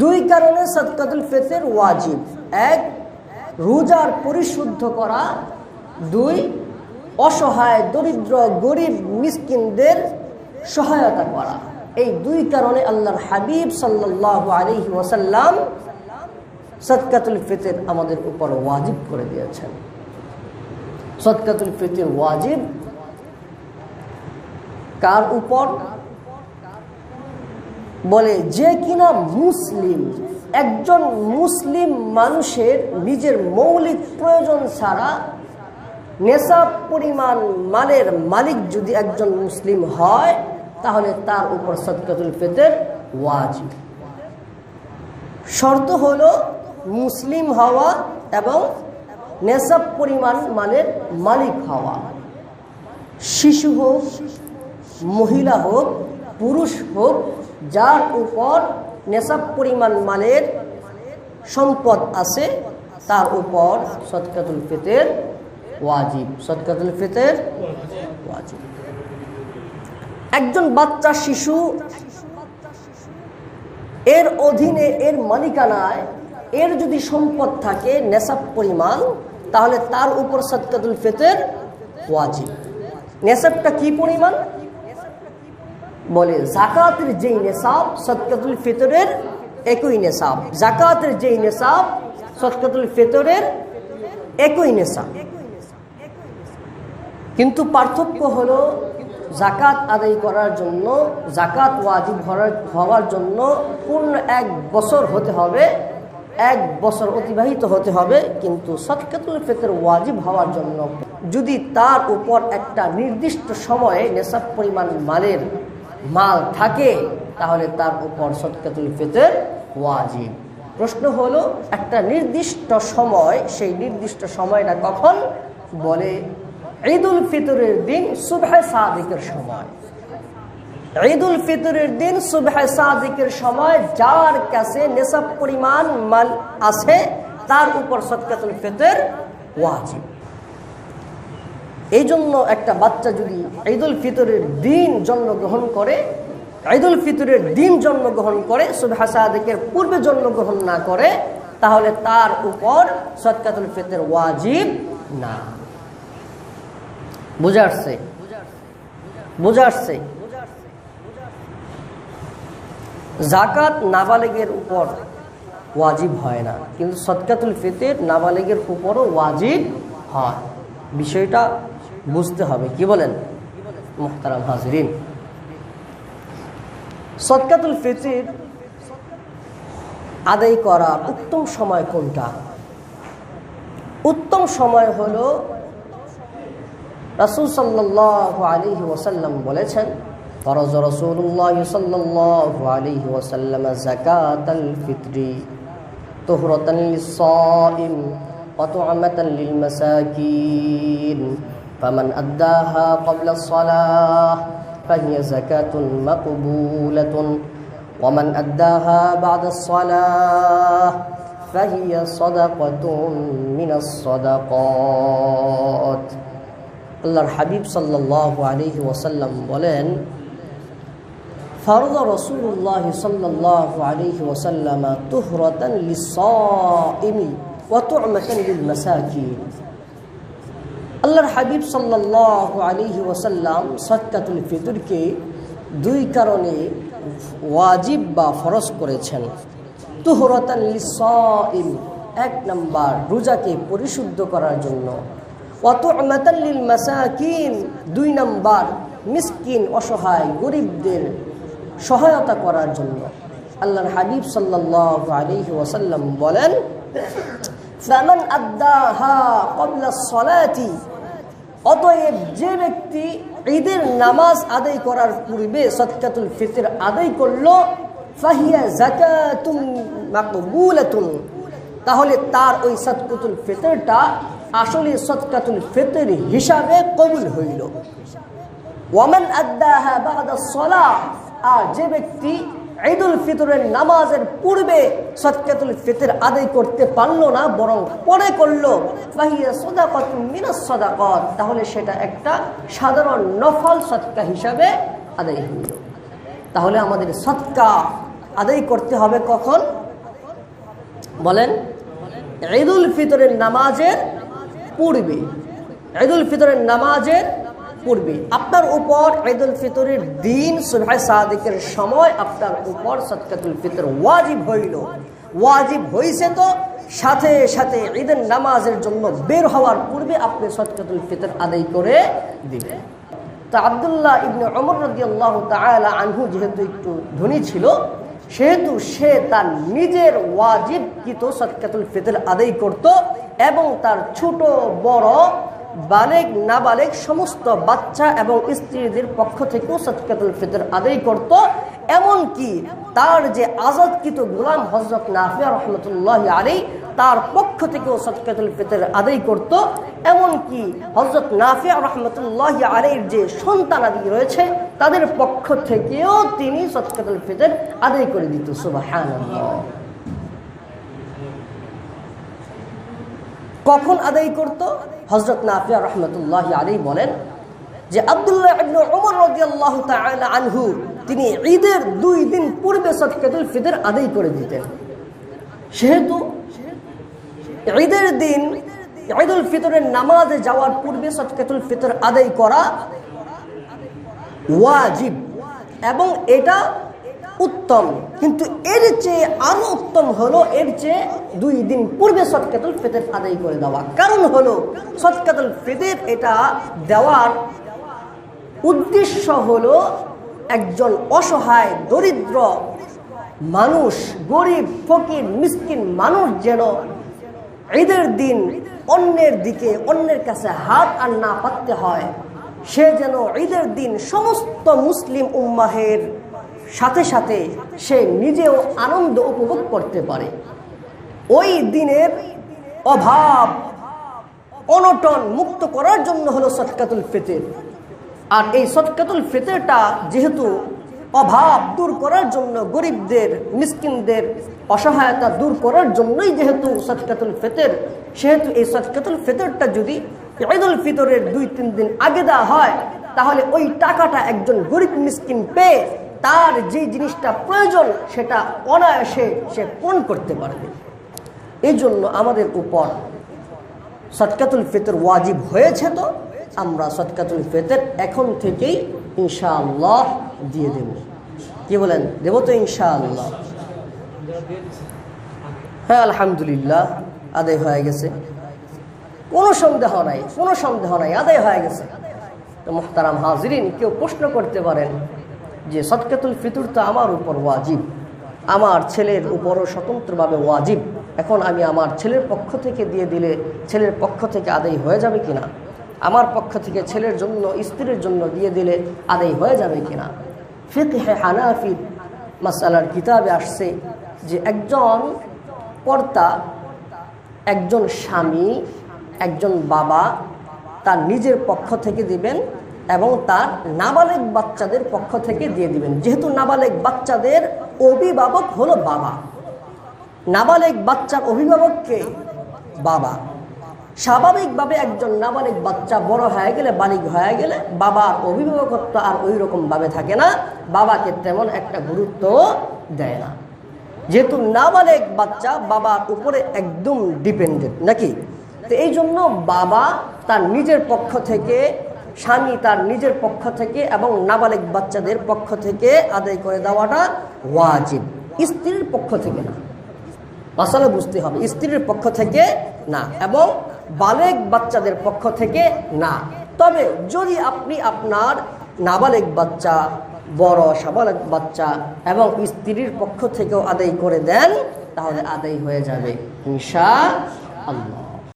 দুই কারণে সাদকাতুল ফিতর ওয়াজিব। এক, রোজার পরিশুদ্ধ করা। দুই, অসহায় দরিদ্র গরিব মিসকিনদের সহায়তা করা। এই দুই কারণে আল্লাহর হাবিব সাল্লাল্লাহু আলাইহি ওয়াসাল্লাম সাদকাতুল ফিতর আমাদের উপর ওয়াজিব করে দিয়েছেন। সাদকাতুল ফিতর ওয়াজিব কার উপর? বলে যে কিনা মুসলিম, একজন মুসলিম মানুষের নিজের মৌলিক প্রয়োজন ছাড়া নেশাব পরিমাণ মালের মালিক যদি একজন মুসলিম হয়, তাহলে তার উপর সাদকাতুল ফিতর ওয়াজিব। শর্ত হলো মুসলিম হওয়া এবং নেশাব পরিমাণ মালের মালিক হওয়া। শিশু হোক, মহিলা হোক, পুরুষ হোক, যার উপর নেশাব পরিমাণ মালের সম্পদ আছে তার উপর সাদকাতুল ফিতর ওয়াজিব। সাদকাতুল ফিতর ওয়াজিব। একজন বাচ্চা শিশু, এর অধীনে, এর মালিকানায় এর যদি সম্পদ থাকে নেশাব পরিমাণ, তাহলে তার উপর সাদকাতুল ফিতর ওয়াজিব। নেশাবটা কি পরিমাণ? বলে যাকাতের যেই নেশাব সাদকাতুল ফিতরের একই নেশাব। যাকাতের যেই নেশাব সাদকাতুল ফিতরের একই নেশাব। কিন্তু পার্থক্য হলো যাকাত আদায় করার জন্য, যাকাত ওয়াজিব হওয়ার জন্য পূর্ণ 1 বছর হতে হবে, 1 বছর অতিবাহিত হতে হবে। কিন্তু সাদকাতুল ফিতর ওয়াজিব হওয়ার জন্য যদি তার উপর একটা নির্দিষ্ট সময়ে নেশাব পরিমাণ মালের মাল থাকে, তাহলে তার উপর সাদকাতুল ফিতর ওয়াজিব। প্রশ্ন হলো একটা নির্দিষ্ট সময়, সেই নির্দিষ্ট সময়টা কখন? বলে ঈদুল ফিতরের দিন সুবহে সাদিকের সময়। ঈদুল ফিতরের দিন সুবহে সাদিকের সময় যার কাছে নেশাব পরিমাণ মাল আছে তার উপর সাদকাতুল ফিতর ওয়াজিব। এই জন্য একটা বাচ্চা যদি ঈদুল ফিতরের দিন জন্মগ্রহণ করে, ঈদুল ফিতরের দিন জন্মগ্রহণ করে, সুবহে সাদিকের পূর্বে জন্মগ্রহণ না করে, তাহলে তার উপর সাদকাতুল ফিতর ওয়াজিব না। বুঝা আসছে? বুঝা আসছে? যাকাত নাবালেগের উপর ওয়াজিব হয় না, কিন্তু সাদকাতুল ফিতর নাবালেগের উপরও ওয়াজিব হয়। বিষয়টা বুঝতে হবে। কি বলেন মুহতারাম হাজিরিন? সাদকাতুল ফিতর আদায় করার উত্তম সময় কোনটা? উত্তম সময় হলো রাসূল সাল্লাল্লাহু আলাইহি ওয়াসাল্লাম বলেছেন, ফরজ রাসূলুল্লাহ সাল্লাল্লাহু আলাইহি ওয়াসাল্লাম যাকাতাল ফিতরি তুহরাতান লিস-সাইম ওয়া তু'মাতান লিল মাসাকিন ফামান আদ্দাহা ক্বাবলা আস-সালাহ ফাহিয়া যাকাতুন মাকবুলাতুন ওয়া মান আদ্দাহা বা'দা আস-সালাহ ফাহিয়া সাদাকাতুন মিনাস সাদাকাত। আল্লাহর হাবিব সাল্লাল্লাহু আলাইহি ওয়াসাল্লাম বলেন, ফারযা রাসূলুল্লাহ সাল্লাল্লাহু আলাইহি ওয়াসাল্লাম তুহরাতান লিস-সাইমি ওয়া তু'মাতান লিল মাসাকিন। আল্লাহর হাবিব সাল্লাল্লাহু আলাইহি ওয়াসাল্লাম সাদকাতুল ফিতরকে 2 কারণে ওয়াজিব বা ফরজ করেছেন। তুহরাতান লিস-সাইম, 1 নাম্বার রোজাকে পরিশুদ্ধ করার জন্য। ওয়া তু'মাতান লিল মাসাকিন, 2 নাম্বার মিসকিন অসহায় গরিবদের সহায়তা করার জন্য। আল্লাহর হাবিব সাল্লাল্লাহু আলাইহি ওয়াসাল্লাম বলেন, ফামান আদ্দাহা ক্বাবলা আস-সালাতি, অতএব যে ব্যক্তি ঈদের নামাজ আদায় করার পূর্বে সাদকাতুল ফিতর আদায় করলো, ফাহিয়া যাকাতুন মাকবুলাতুন, তাহলে তার ওই সাদকাতুল ফিতরটা আসলে সাদকাতুল ফিতর হিসাবে কবুল হইল। ওয়ামান আদ্দাহা বা'দা আস-সালাহ, আর যে ব্যক্তি ঈদুল ফিতরের নামাজের পূর্বে সাদকাতুল ফিতর আদায় করতে পারলো না, বরং পরে করলো, ফাহিয়া সাদাকাতুন মিনাস সাদাকাত, তাহলে সেটা একটা সাধারণ নফল সদকা হিসাবে আদায় হইল। তাহলে আমাদের সদকা আদায় করতে হবে কখন? বলেন ঈদুল ফিতরের নামাজের পূর্বে, ঈদুল ফিতরের নামাজের পূর্বে আপনার উপর ঈদুল ফিতরের দিন সুবহে সাদিকের সময় আপনার উপর সদকাতুল ফিতর ওয়াজিব হইল। ওয়াজিব হইছে তো সাথে সাথে ঈদের নামাজের জন্য বের হওয়ার পূর্বে আপনি সদকাতুল ফিতর আদায় করে দিবেন। তা আব্দুল্লাহ ইবনে ওমর রাদিয়াল্লাহু তাআলা আনহু যেহেতু একটু ধনী ছিল, সেহেতু সে তার নিজের ওয়াজিবকৃত সদকাতুল ফিতর আদায় করত এবং তার ছোট বড় বালেগ নাবালেগ সমস্ত বাচ্চা এবং স্ত্রীদের পক্ষ থেকেও সদকাতুল ফিতর আদায় করত। এমনকি তার যে আজাদকৃত গোলাম হযরত নাফি রাহমাতুল্লাহি আলাইহি তার পক্ষ থেকেও সদকাতুল ফিতর আদায় করত। এমনকি হযরত নাফি রাহমাতুল্লাহি আলাইহির যে সন্তানাদি রয়েছে তাদের পক্ষ থেকেও তিনি সদকাতুল ফিতর আদায় করে দিত। সুবহানাল্লাহ। কখন আদায় করত? হযরত নাফি রাহমাতুল্লাহি আলাইহি বলেন যে আব্দুল্লাহ ইবনে ওমর রাদিয়াল্লাহু তাআলা আনহু তিনি ঈদের 2 দিন পূর্বে সদকাতুল ফিতর আদায় করে দিতেন। সেহেতু ঈদের দিন ঈদুল ফিতরের নামাজে যাওয়ার পূর্বে সদকাতুল ফিতর আদায় করা ওয়াজিব এবং এটা উত্তম। কিন্তু এর চেয়ে আরো উত্তম হলো এর চেয়ে 2 দিন পূর্বে সদকাতুল ফিতর আদায় করে দেওয়া। কারণ হলো সদকাতুল ফিতর এটা দেওয়ার উদ্দেশ্য হলো একজন অসহায় দরিদ্র মানুষ, গরিব ফকির মিসকিন মানুষ যেন ঈদের দিন অন্যের দিকে অন্যের কাছে হাত আর না পাততে হয়, সে যেন ঈদের দিন সমস্ত মুসলিম উম্মাহের সাথে সাথে সে নিজেও আনন্দ উপভোগ করতে পারে। ওই দিনের অভাব অনটন মুক্ত করার জন্য হলো সদকাতুল ফিতর। আর এই সদকাতুল ফিতরটা যেহেতু অভাব দূর করার জন্য, গরিবদের মিসকিনদের অসহায়তা দূর করার জন্যই যেহেতু সদকাতুল ফিতর, সেহেতু এই সদকাতুল ফিতরটা যদি ঈদুল ফিতরের 2-3 দিন আগে দেওয়া হয় তাহলে ওই টাকাটা একজন গরিব মিসকিন পেয়ে তার যে জিনিসটা প্রয়োজন সেটা অনায়াসে সে পূরণ করতে পারবে। এই জন্য আমাদের উপর সদকাতুল ফিতর ওয়াজিব হয়েছে, তো আমরা সদকাতুল ফিতর এখন থেকেই ইনশাআল্লাহ দিয়ে দেব। কি বলেন, দেব তো ইনশাআল্লাহ? হ্যাঁ, আলহামদুলিল্লাহ আদায় হয়ে গেছে, কোনো সন্দেহ নাই, কোনো সন্দেহ নাই, আদায় হয়ে গেছে। তো মুহতারাম হাজিরিন, কেউ প্রশ্ন করতে পারেন যে সদকাতুল ফিতর তো আমার উপর ওয়াজিব, আমার ছেলের উপরও স্বতন্ত্রভাবে ওয়াজিব, এখন আমি আমার ছেলের পক্ষ থেকে দিয়ে দিলে ছেলের পক্ষ থেকে আদায় হয়ে যাবে কিনা? আমার পক্ষ থেকে ছেলের জন্য স্ত্রীর জন্য দিয়ে দিলে আদায় হয়ে যাবে কিনা? ফিকহে হানাফি মাসআলার কিতাবে আসছে যে একজন কর্তা, একজন স্বামী, একজন বাবা তার নিজের পক্ষ থেকে দিবেন এবং তার নাবালেগ বাচ্চাদের পক্ষ থেকে দিয়ে দিবেন। যেহেতু নাবালেগ বাচ্চাদের অভিভাবক হলো বাবা, নাবালেগ বাচ্চার অভিভাবককে বাবা। স্বাভাবিকভাবে একজন নাবালেগ বাচ্চা বড় হয়ে গেলে, বালিগ হয়ে গেলে বাবার অভিভাবকত্ব আর ওই রকম ভাবে থাকে না, বাবাকে তেমন একটা গুরুত্ব দেয় না। যেহেতু নাবালেগ বাচ্চা বাবার উপরে একদম ডিপেন্ডেন্ট নাকি, তো এই জন্য বাবা তার নিজের পক্ষ থেকে, স্বামী তার নিজের পক্ষ থেকে এবং নাবালেগ বাচ্চাদের পক্ষ থেকে আদায় করে দেওয়াটা ওয়াজিব, স্ত্রীর পক্ষ থেকে না। মাসালা বুঝতে হবে, স্ত্রীর পক্ষ থেকে না এবং বালেগ বাচ্চাদের পক্ষ থেকে না। তবে যদি আপনি আপনার নাবালেগ বাচ্চা, বড় সাবালেগ বাচ্চা এবং স্ত্রীর পক্ষ থেকেও আদায় করে দেন তাহলে আদায় হয়ে যাবে ইনশাআল্লাহ।